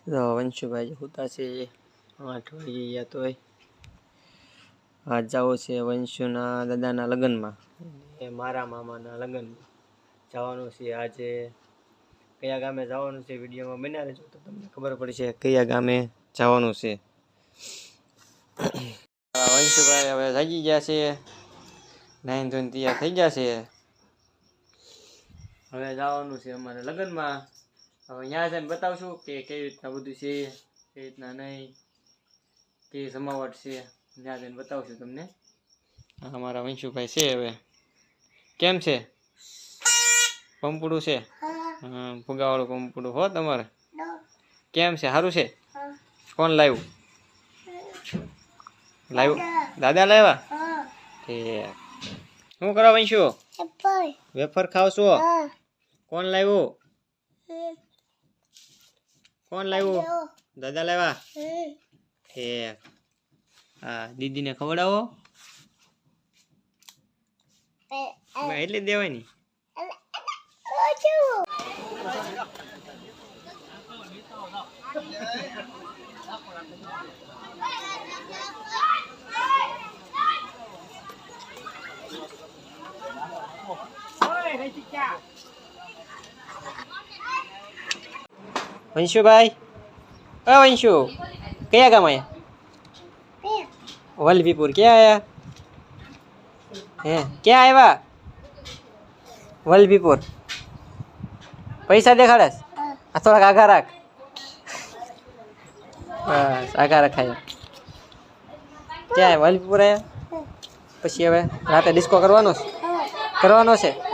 વંશુભાઈ હોતા છે 8 વાગી ગયા તોય આજ જાવો છે વંશુના દાદાના લગ્નમાં એ મારા મામાના લગ્નમાં જવાનું છે આજે કયા ગામે જવાનું છે વિડીયોમાં બન્યા રહેજો તો તમને ખબર પડશે કયા ગામે જવાનું છે વંશુભાઈ હવે જાગી ગયા છે નાઈન ધોઈને તૈયાર થઈ ગયા છે હવે જવાનું છે અમારે લગ્નમાં હવે ત્યાં જઈને બતાવશું કે કેવી રીતના બધું છે કેવી રીતના નહીં કેવી જમાવટ છે ત્યાં જઈને બતાવશું તમને અમારા વંશુભાઈ છે હવે કેમ છે પંપડું છે ફુગાવાળું પંપડું હો તમારે કેમ છે સારું છે કોણ લાવ્યું દાદા લાવ્યા ઠીક શું કરો વંશુ વેફર ખાવ છો કોણ લાવ્યું દાદા લાવ્યા ઠીક હા દીદીને ખવડાવો એટલે દેવાની વંશુભાઈ વંશુ કયા ગામ આયા વલભીપુર ક્યાં આયા હે ક્યાં આવ્યા વલભીપુર પૈસા દેખાડસ આ થોડાક આઘા રાખ બસ આઘા રખાય ક્યાં વલભીપુર આવ્યા પછી હવે રાતે ડિસ્કો કરવાનો છે